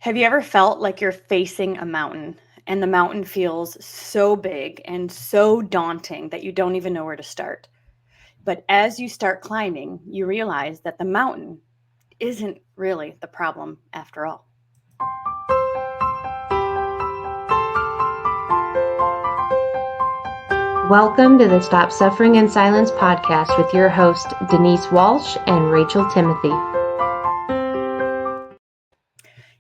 Have you ever felt like you're facing a mountain and the mountain feels so big and so daunting that you don't even know where to start? But as you start climbing, you realize that the mountain isn't really the problem after all. Welcome to the Stop Suffering in Silence podcast with your host, Denise Walsh and Rachel Timothy.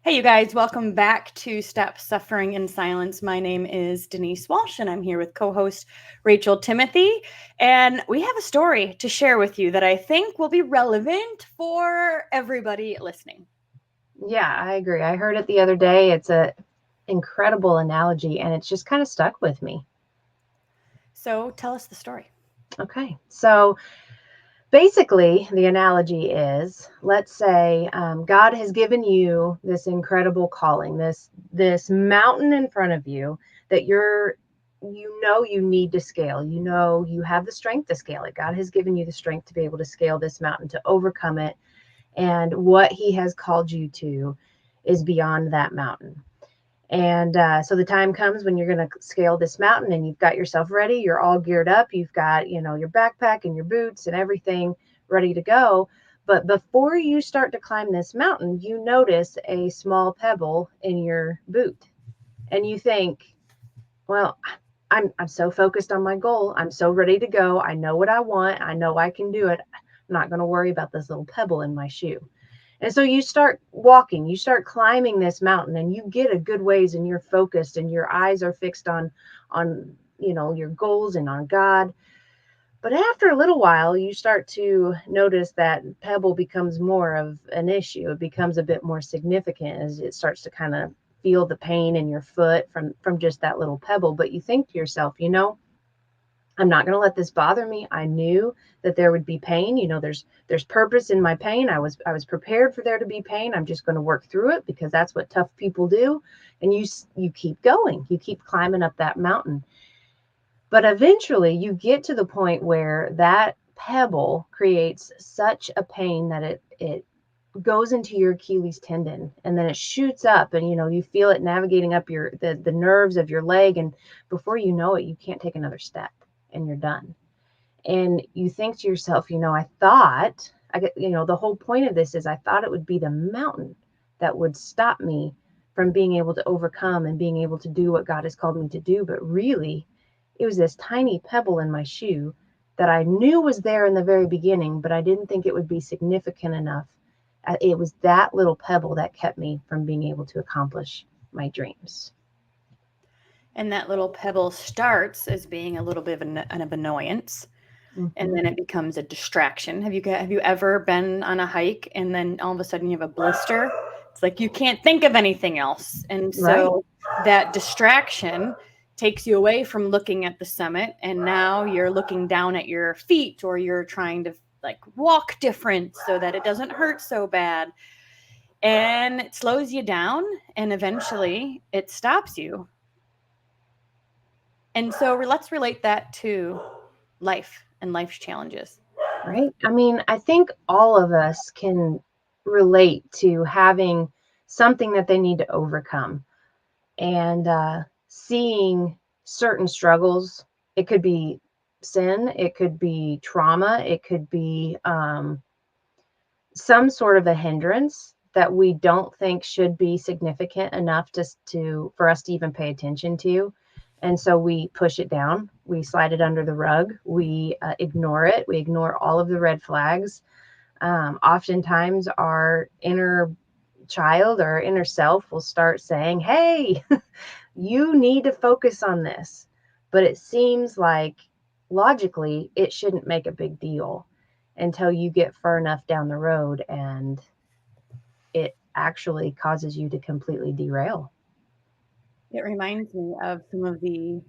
Hey, you guys, welcome back to Stop Suffering in Silence. My name is Denise Walsh, and I'm here with co-host Rachel Timothy. And we have a story to share with you that I think will be relevant for everybody listening. Yeah, I agree. I heard it the other day. It's an incredible analogy, and it's just kind of stuck with me. So tell us the story. Okay, so basically, the analogy is, let's say God has given you this incredible calling, this mountain in front of you that you need to scale. You know you have the strength to scale it. God has given you the strength to be able to scale this mountain, to overcome it. And what he has called you to is beyond that mountain. And so the time comes when you're going to scale this mountain and you've got yourself ready. You're all geared up. You've got, your backpack and your boots and everything ready to go. But before you start to climb this mountain, you notice a small pebble in your boot. And you think, well, I'm so focused on my goal. I'm so ready to go. I know what I want. I know I can do it. I'm not going to worry about this little pebble in my shoe. And so you start walking, you start climbing this mountain, and you get a good ways, and you're focused, and your eyes are fixed on your goals and on God. But after a little while, you start to notice that pebble becomes more of an issue. It becomes a bit more significant as it starts to kind of feel the pain in your foot from just that little pebble. But you think to yourself, I'm not going to let this bother me. I knew that there would be pain. There's purpose in my pain. I was prepared for there to be pain. I'm just going to work through it because that's what tough people do. And you keep going. You keep climbing up that mountain. But eventually you get to the point where that pebble creates such a pain that it goes into your Achilles tendon, and then it shoots up, and you feel it navigating up the nerves of your leg, and before you know it, you can't take another step and you're done. And you think to yourself, I thought the whole point of this is I thought it would be the mountain that would stop me from being able to overcome and being able to do what God has called me to do. But really, it was this tiny pebble in my shoe that I knew was there in the very beginning, but I didn't think it would be significant enough. It was that little pebble that kept me from being able to accomplish my dreams. And that little pebble starts as being a little bit of an annoyance, and then it becomes a distraction. Have you ever been on a hike and then all of a sudden you have a blister? It's like you can't think of anything else. And so that distraction takes you away from looking at the summit, and now you're looking down at your feet, or you're trying to like walk different so that it doesn't hurt so bad. And it slows you down, and eventually it stops you. And so let's relate that to life and life's challenges. Right. I mean, I think all of us can relate to having something that they need to overcome, and seeing certain struggles. It could be sin, it could be trauma, it could be some sort of a hindrance that we don't think should be significant enough for us to even pay attention to. And so we push it down, we slide it under the rug, we ignore it, we ignore all of the red flags. Oftentimes our inner child or inner self will start saying, hey, you need to focus on this. But it seems like logically it shouldn't make a big deal until you get far enough down the road and it actually causes you to completely derail. It reminds me of some of the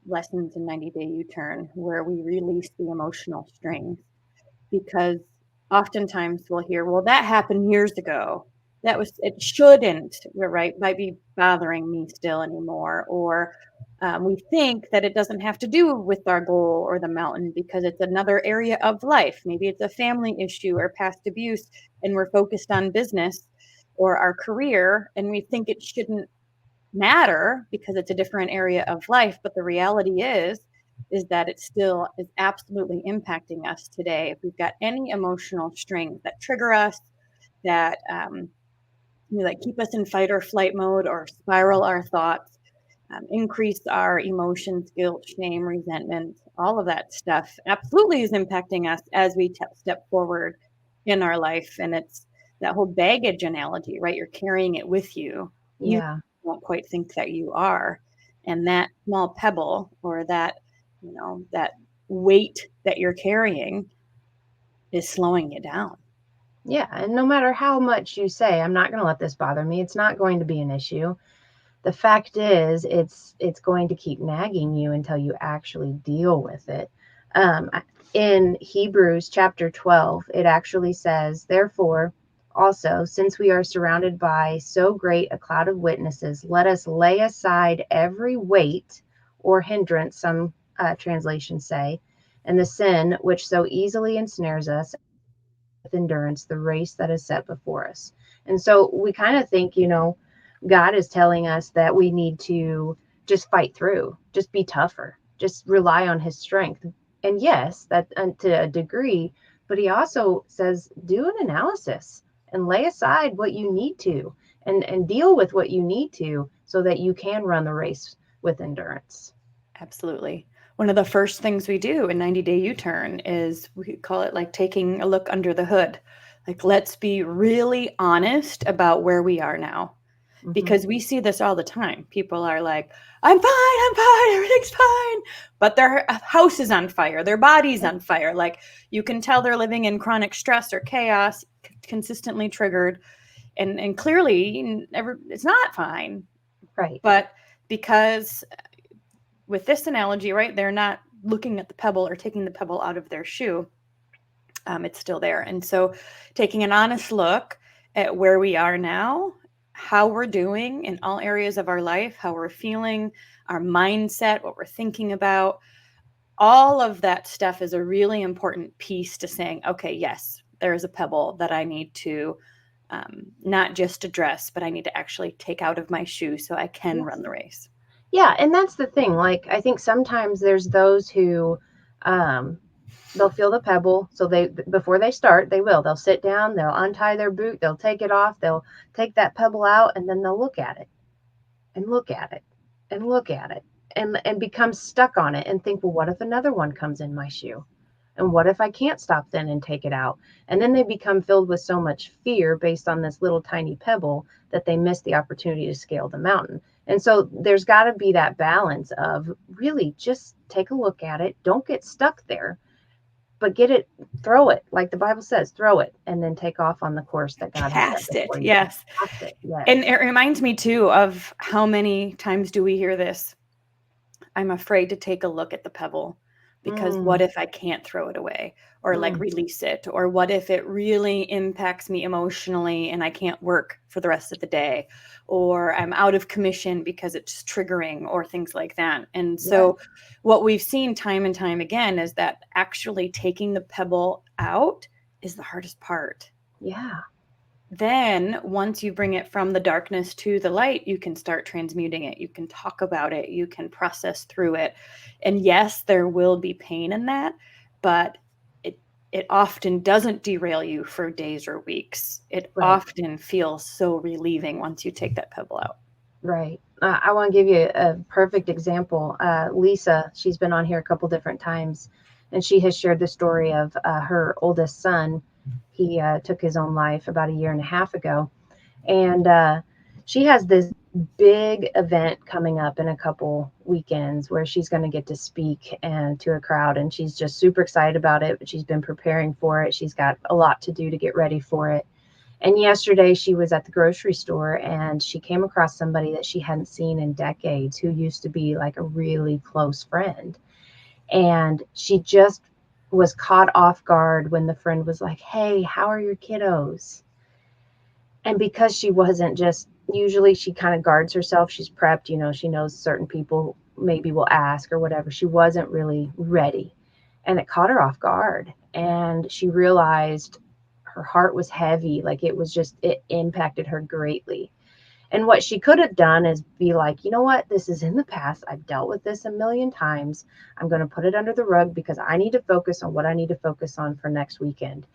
lessons in 90 Day U-Turn where we release the emotional strings, because oftentimes we'll hear, well, that happened years ago. It shouldn't, right, might be bothering me still anymore. Or we think that it doesn't have to do with our goal or the mountain because it's another area of life. Maybe it's a family issue or past abuse, and we're focused on business. or our career, and we think it shouldn't matter because it's a different area of life. But the reality is that it still is absolutely impacting us today. If we've got any emotional strings that trigger us, that like keep us in fight or flight mode, or spiral our thoughts, increase our emotions, guilt, shame, resentment, all of that stuff absolutely is impacting us as we step forward in our life. And it's that whole baggage analogy, right? You're carrying it with you. You Yeah. don't quite think that you are. And that small pebble, or that, that weight that you're carrying, is slowing you down. Yeah. And no matter how much you say, I'm not going to let this bother me, it's not going to be an issue. The fact is, it's going to keep nagging you until you actually deal with it. In Hebrews chapter 12, it actually says, therefore, also, since we are surrounded by so great a cloud of witnesses, let us lay aside every weight or hindrance, some translations say, and the sin which so easily ensnares us, with endurance the race that is set before us. And so we kind of think, God is telling us that we need to just fight through, just be tougher, just rely on his strength. And yes, that to a degree, but he also says, do an analysis and lay aside what you need to, and deal with what you need to, so that you can run the race with endurance. Absolutely. One of the first things we do in 90-day U-turn is, we call it like taking a look under the hood. Like, let's be really honest about where we are now. Mm-hmm. Because we see this all the time. People are like, I'm fine, everything's fine. But their house is on fire, their body's on fire. Like, you can tell they're living in chronic stress or chaos, consistently triggered. And clearly, it's not fine. Right. But because with this analogy, right, they're not looking at the pebble or taking the pebble out of their shoe. It's still there. And so taking an honest look at where we are now, how we're doing in all areas of our life, how we're feeling, our mindset, what we're thinking about, all of that stuff is a really important piece to saying, okay, yes, there is a pebble that I need to not just address, but I need to actually take out of my shoe so I can Yes. run the race. Yeah, and that's the thing. Like, I think sometimes there's those who they'll feel the pebble, so they, before they start, they'll sit down, they'll untie their boot, they'll take it off, they'll take that pebble out, and then they'll look at it and look at it and look at it, and become stuck on it and think, well, what if another one comes in my shoe? And what if I can't stop then and take it out? And then they become filled with so much fear based on this little tiny pebble that they miss the opportunity to scale the mountain. And so there's got to be that balance of really just take a look at it. Don't get stuck there, but throw it, like the Bible says, throw it, and then take off on the course that God has set Cast it, before you. yes. Cast it, yes. And it reminds me too of how many times do we hear this? I'm afraid to take a look at the pebble because what if I can't throw it away, or like release it? Or what if it really impacts me emotionally and I can't work for the rest of the day? Or I'm out of commission because it's triggering, or things like that. And so what we've seen time and time again is that actually taking the pebble out is the hardest part. Yeah. Then once you bring it from the darkness to the light, you can start transmuting it. You can talk about it. You can process through it. And yes, there will be pain in that, but it often doesn't derail you for days or weeks. It often feels so relieving once you take that pebble out. Right. I want to give you a perfect example. Lisa, she's been on here a couple different times, and she has shared the story of her oldest son. He took his own life about a year and a half ago. And she has this big event coming up in a couple weekends where she's going to get to speak and to a crowd. And she's just super excited about it. She's been preparing for it. She's got a lot to do to get ready for it. And yesterday she was at the grocery store and she came across somebody that she hadn't seen in decades, who used to be like a really close friend. And she just was caught off guard when the friend was like, "Hey, how are your kiddos?" And because she wasn't just, usually she kind of guards herself, she's prepped, she knows certain people maybe will ask or whatever. She wasn't really ready. And it caught her off guard. And she realized her heart was heavy. Like it impacted her greatly. And what she could have done is be like, you know what? This is in the past. I've dealt with this a million times. I'm going to put it under the rug because I need to focus on what I need to focus on for next weekend.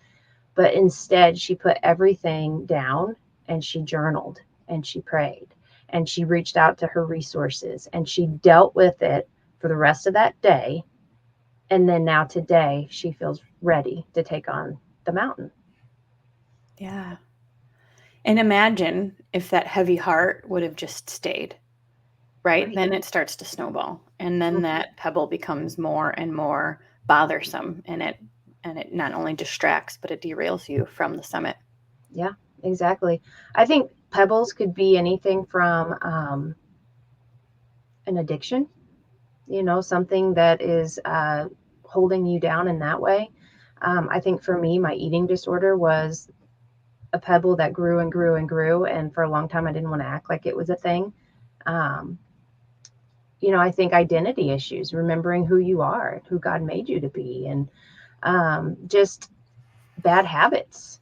But instead, she put everything down and she journaled and she prayed and she reached out to her resources and she dealt with it for the rest of that day. And then now today, she feels ready to take on the mountain. Yeah. And imagine if that heavy heart would have just stayed, right? Right. Then it starts to snowball. And then Mhm. that pebble becomes more and more bothersome, and it not only distracts, but it derails you from the summit. Yeah, exactly. I think pebbles could be anything from an addiction, something that is holding you down in that way. I think for me, my eating disorder was a pebble that grew and grew and grew. And for a long time, I didn't want to act like it was a thing. Um, I think identity issues, remembering who you are, who God made you to be, and just bad habits,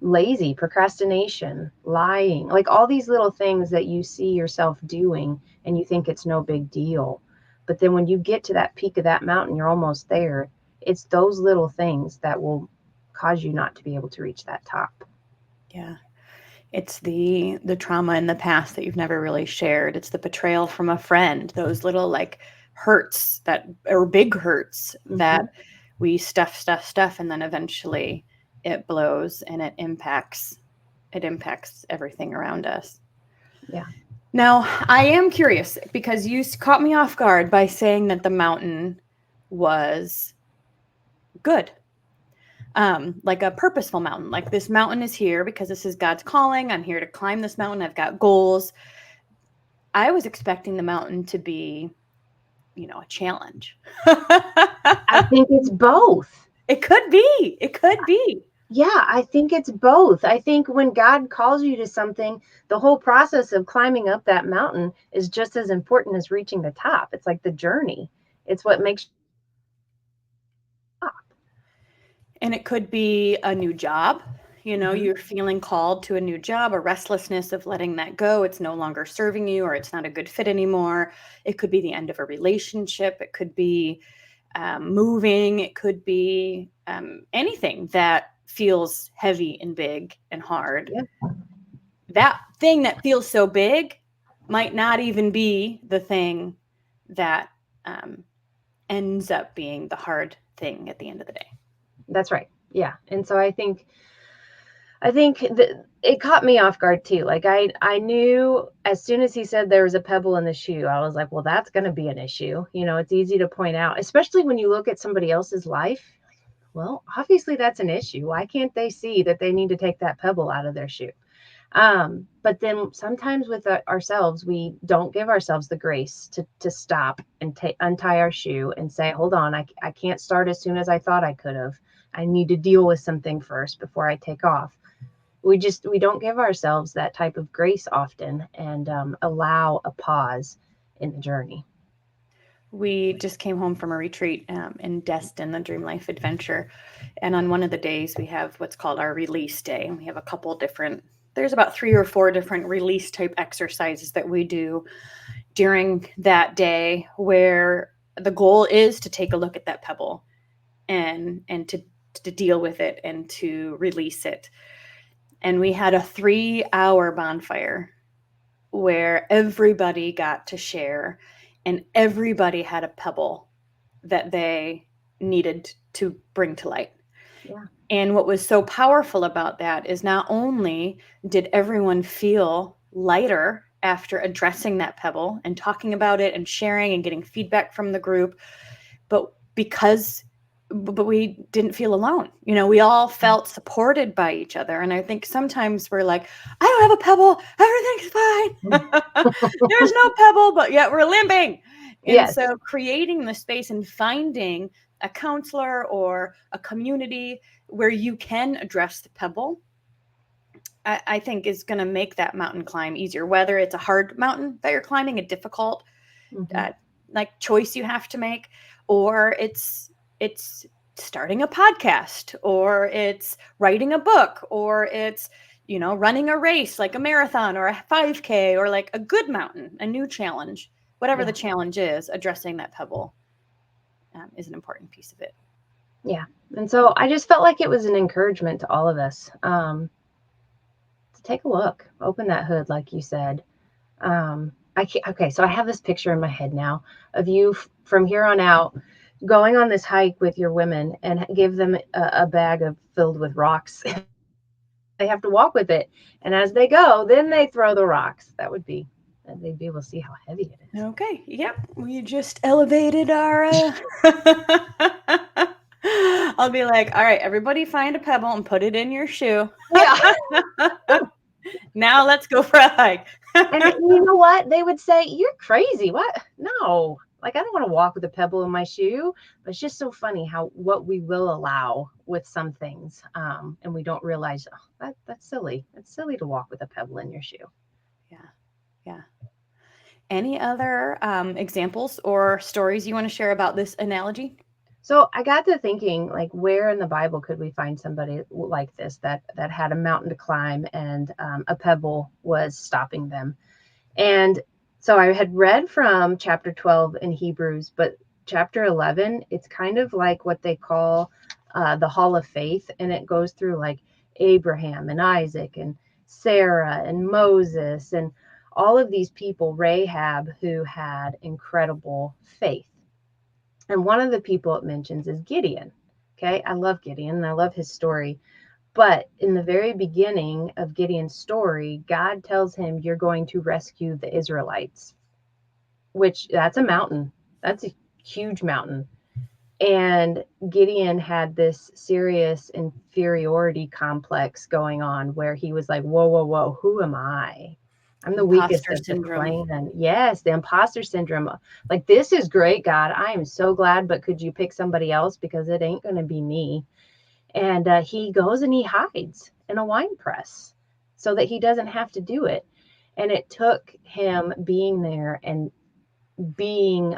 lazy, procrastination, lying, like all these little things that you see yourself doing and you think it's no big deal. But then when you get to that peak of that mountain, you're almost there. It's those little things that will cause you not to be able to reach that top. Yeah. It's the trauma in the past that you've never really shared. It's the betrayal from a friend, those little like hurts that or big hurts that Hmm. we stuff, and then eventually it blows and it impacts everything around us. Yeah. Now, I am curious because you caught me off guard by saying that the mountain was good. Like a purposeful mountain. Like this mountain is here because this is God's calling. I'm here to climb this mountain. I've got goals. I was expecting the mountain to be, a challenge. I think it's both. It could be. It could be. Yeah, I think it's both. I think when God calls you to something, the whole process of climbing up that mountain is just as important as reaching the top. It's like the journey. It's what makes And it could be a new job. Mhm. You're feeling called to a new job, a restlessness of letting that go. It's no longer serving you or it's not a good fit anymore. It could be the end of a relationship. It could be moving. It could be anything that feels heavy and big and hard. Yeah, That thing that feels so big might not even be the thing that um, ends up being the hard thing at the end of the day. that's right. Yeah. And so I think that it caught me off guard too. Like I knew as soon as he said there was a pebble in the shoe, I was like, well, that's going to be an issue. It's easy to point out, especially when you look at somebody else's life. Well, obviously that's an issue. Why can't they see that they need to take that pebble out of their shoe? But then sometimes with ourselves, we don't give ourselves the grace to stop and untie our shoe and say, hold on, I can't start as soon as I thought I could have. I need to deal with something first before I take off. We don't give ourselves that type of grace often and allow a pause in the journey. We just came home from a retreat in Destin, the Dream Life Adventure. And on one of the days, we have what's called our release day. And we have a couple different, there's about 3 or 4 different release type exercises that we do during that day where the goal is to take a look at that pebble and to deal with it and to release it. And we had a 3-hour bonfire where everybody got to share and everybody had a pebble that they needed to bring to light. Yeah. And what was so powerful about that is not only did everyone feel lighter after addressing that pebble and talking about it and sharing and getting feedback from the group, but we didn't feel alone. We all felt supported by each other. And I think sometimes we're like, I don't have a pebble. Everything's fine. There's no pebble, but yet we're limping. And Yes. so creating the space and finding a counselor or a community where you can address the pebble, I think is going to make that mountain climb easier, whether it's a hard mountain that you're climbing, a difficult Hmm. uh, like choice you have to make, or it's starting a podcast, or it's writing a book, or it's, running a race like a marathon or a 5K, or like a good mountain, a new challenge, whatever Yeah. the challenge is, addressing that pebble is an important piece of it. Yeah. And so I just felt like it was an encouragement to all of us to take a look, open that hood, like you said. Okay, so I have this picture in my head now of you from here on out going on this hike with your women and give them a bag filled with rocks. They have to walk with it, and as they go, then they throw the rocks. They'd be able to see how heavy it is. Okay. Yep. We just elevated our. I'll be like, all right, everybody find a pebble and put it in your shoe. Yeah. Now let's go for a hike. And you know what? They would say, "You're crazy. What? No. Like, I don't want to walk with a pebble in my shoe." But it's just so funny how what we will allow with some things. And we don't realize, oh, that's silly. It's silly to walk with a pebble in your shoe. Yeah. Yeah. Any other examples or stories you want to share about this analogy? So I got to thinking, like, where in the Bible could we find somebody like this that had a mountain to climb and a pebble was stopping them? And so I had read from chapter 12 in Hebrews, but chapter 11, it's kind of like what they call the Hall of Faith. And it goes through like Abraham and Isaac and Sarah and Moses and all of these people, Rahab, who had incredible faith. And one of the people it mentions is Gideon. Okay, I love Gideon and I love his story. But in the very beginning of Gideon's story, God tells him, "You're going to rescue the Israelites," which that's a mountain. That's a huge mountain. And Gideon had this serious inferiority complex going on where he was like, whoa, whoa, whoa, who am I? I'm the weakest Imposter of the syndrome. clan. Yes, the imposter syndrome. Like, this is great, God. I am so glad, but could you pick somebody else because it ain't going to be me? And he goes and he hides in a wine press so that he doesn't have to do it. And it took him being there and being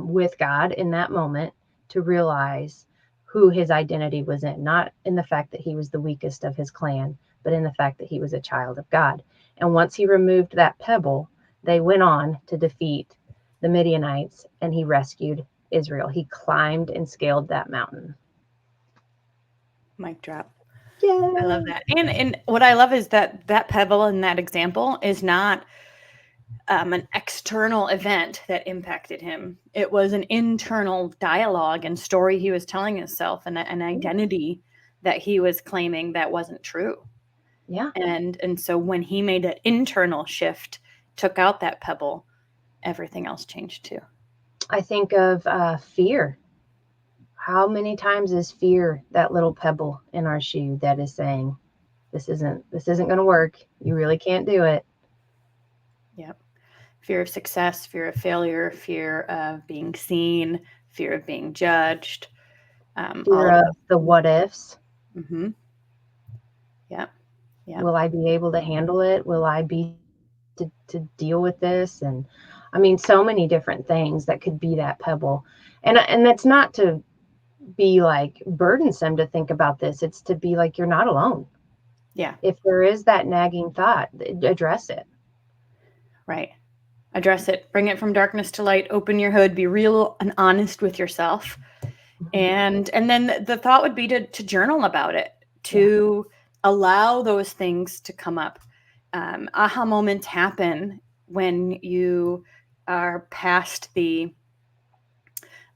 with God in that moment to realize who his identity was in, not in the fact that he was the weakest of his clan, but in the fact that he was a child of God. And once he removed that pebble, they went on to defeat the Midianites and he rescued Israel. He climbed and scaled that mountain. Mic drop. Yeah. I love that. And what I love is that pebble in that example is not an external event that impacted him. It was an internal dialogue and story he was telling himself, and an identity that he was claiming that wasn't true. Yeah. And so when he made an internal shift, took out that pebble, everything else changed too. I think of fear. How many times is fear that little pebble in our shoe that is saying, this isn't going to work. You really can't do it. Yep. Fear of success, fear of failure, fear of being seen, fear of being judged. Fear of the what ifs. Mm-hmm. Yeah. Yeah. Will I be able to handle it? Will I be to deal with this? And I mean, so many different things that could be that pebble. And that's not to be like burdensome to think about this. It's to be like, you're not alone. Yeah. If there is that nagging thought, address it. Right. Address it. Bring it from darkness to light. Open your hood. Be real and honest with yourself. And then the thought would be to journal about it, to allow those things to come up. Aha moments happen when you are past I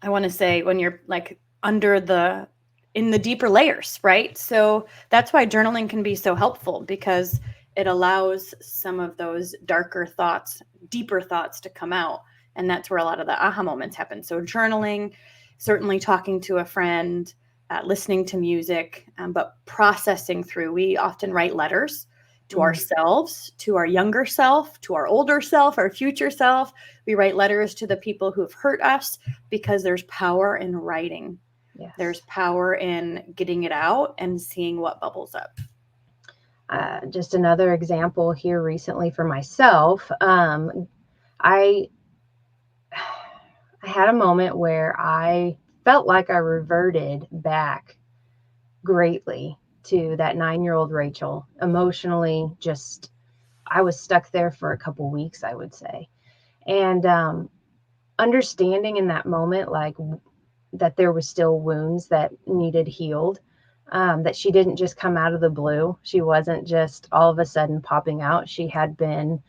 want to say, when you're like in the deeper layers, right? So that's why journaling can be so helpful, because it allows some of those darker thoughts, deeper thoughts to come out. And that's where a lot of the aha moments happen. So journaling, certainly talking to a friend, listening to music, but processing through. We often write letters to ourselves, to our younger self, to our older self, our future self. We write letters to the people who have hurt us, because there's power in writing. Yes. There's power in getting it out and seeing what bubbles up. Just another example here recently for myself. I had a moment where I felt like I reverted back greatly to that 9-year-old Rachel. Emotionally, just I was stuck there for a couple weeks, I would say. And understanding in that moment, like that there were still wounds that needed healed, that she didn't just come out of the blue. She wasn't just all of a sudden popping out. She had been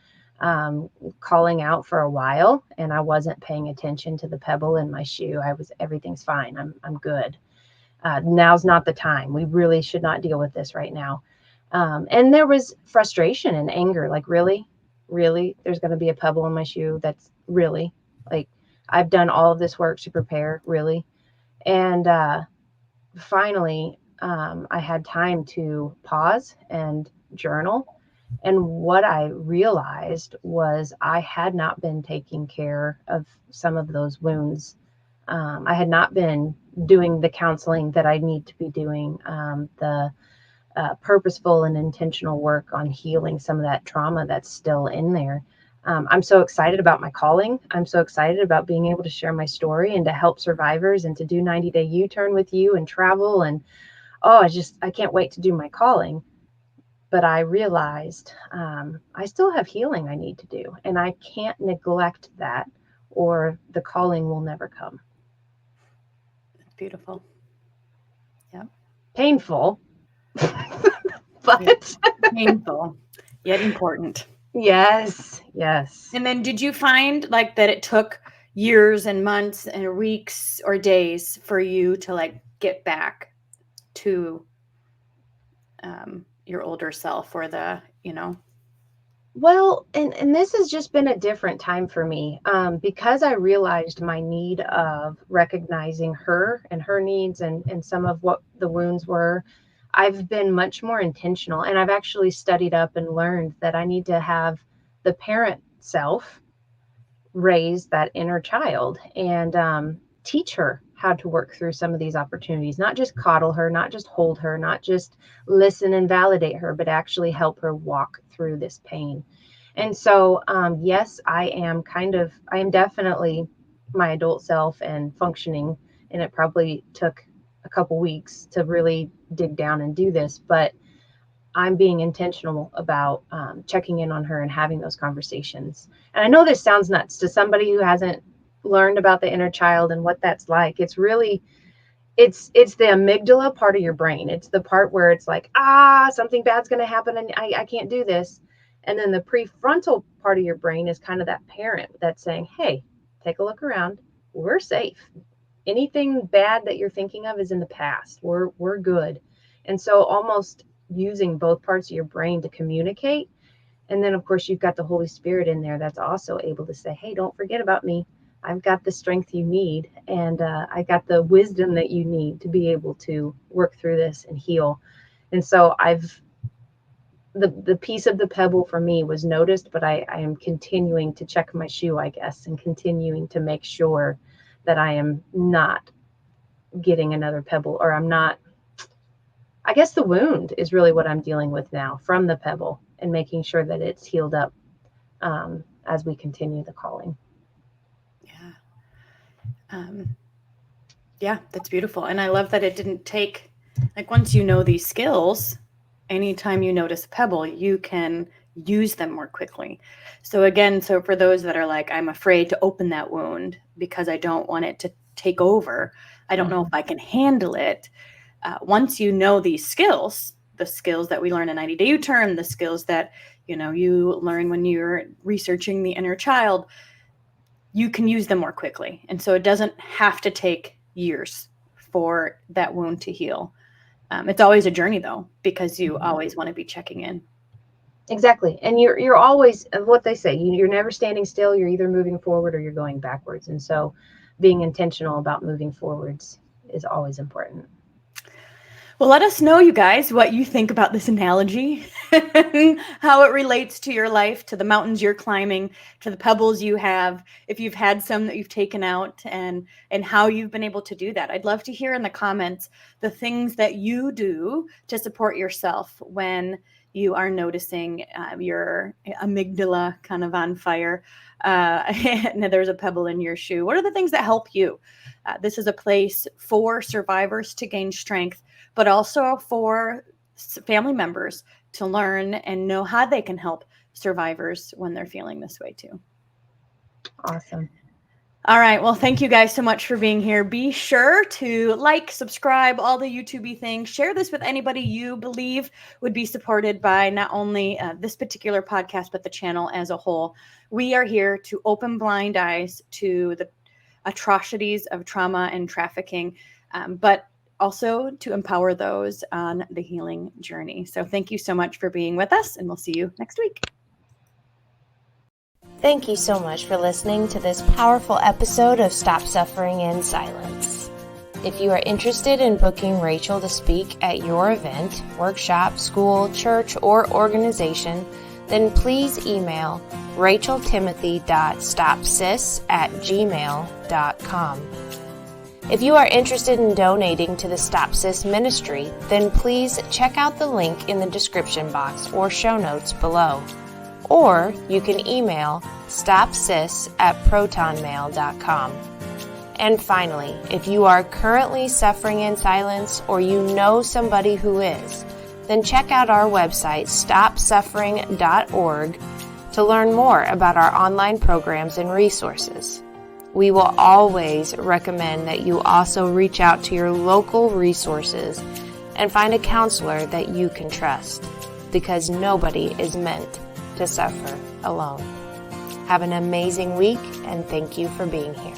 calling out for a while, and I wasn't paying attention to the pebble in my shoe. Everything's fine. I'm good. Now's not the time. We really should not deal with this right now. And there was frustration and anger, like, really, there's going to be a pebble in my shoe. That's really like, I've done all of this work to prepare, really. And finally, I had time to pause and journal. And what I realized was I had not been taking care of some of those wounds. I had not been doing the counseling that I need to be doing, the purposeful and intentional work on healing some of that trauma that's still in there. I'm so excited about my calling. I'm so excited about being able to share my story and to help survivors and to do 90-day U-turn with you and travel. And I can't wait to do my calling. But I realized I still have healing I need to do, and I can't neglect that, or the calling will never come. It's beautiful. Yeah. Painful, Yeah. but Painful, yet important. yes. And then did you find like that it took years and months and weeks or days for you to like get back to your older self, or the, Well, and this has just been a different time for me, because I realized my need of recognizing her and her needs, and some of what the wounds were. I've been much more intentional, and I've actually studied up and learned that I need to have the parent self raise that inner child and teach her how to work through some of these opportunities, not just coddle her, not just hold her, not just listen and validate her, but actually help her walk through this pain. And so, yes, I am definitely my adult self and functioning. And it probably took a couple weeks to really dig down and do this, but I'm being intentional about checking in on her and having those conversations. And I know this sounds nuts to somebody who hasn't learned about the inner child and what that's like. It's really, it's the amygdala part of your brain. It's the part where it's like, something bad's going to happen and I can't do this. And then the prefrontal part of your brain is kind of that parent that's saying, hey, take a look around. We're safe. Anything bad that you're thinking of is in the past. We're good. And so almost using both parts of your brain to communicate. And then of course you've got the Holy Spirit in there that's also able to say, hey, don't forget about me. I've got the strength you need, and I got the wisdom that you need to be able to work through this and heal. And so the piece of the pebble for me was noticed, but I am continuing to check my shoe, I guess, and continuing to make sure that I am not getting another pebble, or I'm not, I guess the wound is really what I'm dealing with now from the pebble, and making sure that it's healed up as we continue the calling. Yeah, that's beautiful. And I love that it didn't take, like, once you know these skills, anytime you notice a pebble, you can use them more quickly. So again, so for those that are like, I'm afraid to open that wound because I don't want it to take over, I don't know if I can handle it. Once you know these skills, the skills that we learn in 90-day U-turn, the skills that, you learn when you're researching the inner child, you can use them more quickly. And so it doesn't have to take years for that wound to heal. It's always a journey though, because you always want to be checking in. Exactly. And you're always, what they say, you're never standing still. You're either moving forward or you're going backwards. And so being intentional about moving forwards is always important. Well, let us know, you guys, what you think about this analogy, how it relates to your life, to the mountains you're climbing, to the pebbles you have, if you've had some that you've taken out, and how you've been able to do that. I'd love to hear in the comments the things that you do to support yourself when you are noticing your amygdala kind of on fire, and there's a pebble in your shoe, what are the things that help you? This is a place for survivors to gain strength, but also for family members to learn and know how they can help survivors when they're feeling this way too. Awesome. All right. Well, thank you guys so much for being here. Be sure to like, subscribe, all the YouTube-y things. Share this with anybody you believe would be supported by not only this particular podcast, but the channel as a whole. We are here to open blind eyes to the atrocities of trauma and trafficking, but also to empower those on the healing journey. So thank you so much for being with us, and we'll see you next week. Thank you so much for listening to this powerful episode of Stop Suffering in Silence. If you are interested in booking Rachel to speak at your event, workshop, school, church, or organization, then please email racheltimothy.stopsis@gmail.com. If you are interested in donating to the Stop SIS ministry, then please check out the link in the description box or show notes below. Or you can email stopsis@protonmail.com. And finally, if you are currently suffering in silence or you know somebody who is, then check out our website, stopsuffering.org, to learn more about our online programs and resources. We will always recommend that you also reach out to your local resources and find a counselor that you can trust, because nobody is meant to suffer alone. Have an amazing week, and thank you for being here.